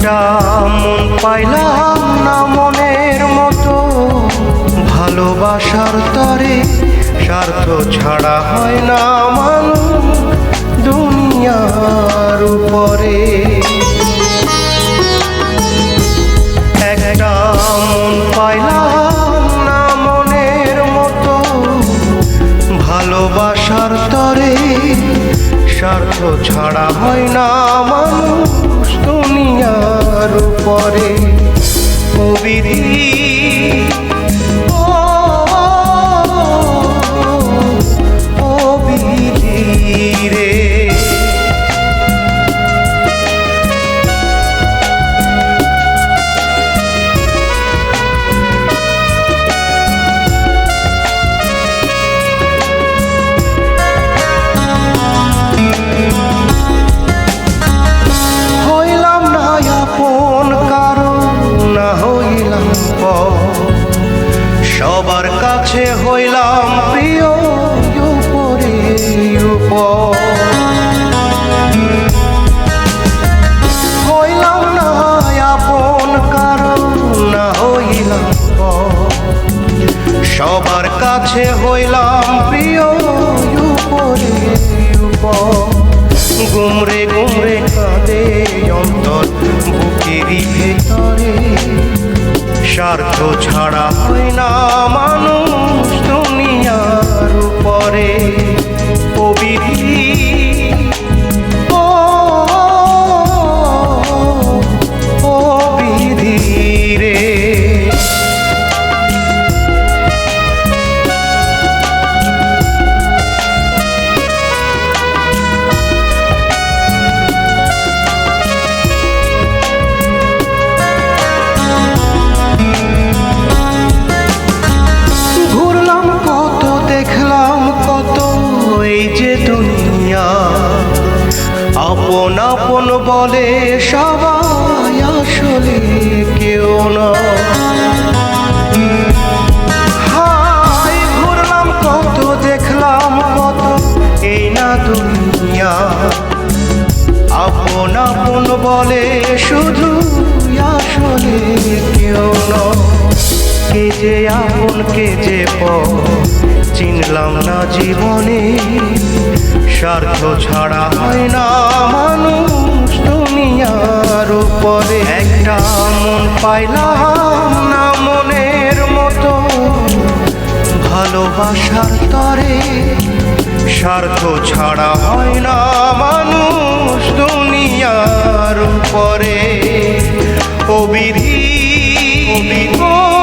একটা মন পাইলাম না মনের মতো, ভালোবাসার তরে স্বার্থ ছাড়া হয় না মানুষ দুনিয়ার উপরে। একটা মন পাইলাম না মনের মতো, ভালোবাসার তরে স্বার্থ ছাড়া হয় না মানুষ দুনিয়ার উপরে। ও বিধি ও বিধি রে, সবার কাছে হইলাম প্রিয় উপরে উপর, হইলাম না আপন কারো না হইলাম পর। সবার কাছে হইলাম প্রিয় উপরে উপর। গুমরে গুমরে কাঁদে অন্তর বুকেরই ভেতরে, স্বার্থ ছাড়া হয় না মানুষ দুনিয়ার উপরে। ও বিধি ও বিধি রে, আপন আপন বলে সবাই আসলে কেউ না। হায় ঘুরলাম কত দেখলাম কত এই না দুনিয়া, আপন আপন বলে শুধু আসলে কেউ না। কে যে আপন কে যে পর চিনলাম না জীবনে, স্বার্থ ছাড়া হয় না মানুষ দুনিয়ার উপরে। একটা মন পাইলাম না মনের মতো, ভালোবাসার তরে স্বার্থ ছাড়া হয় না মানুষ দুনিয়ার উপরে। ও বিধি ও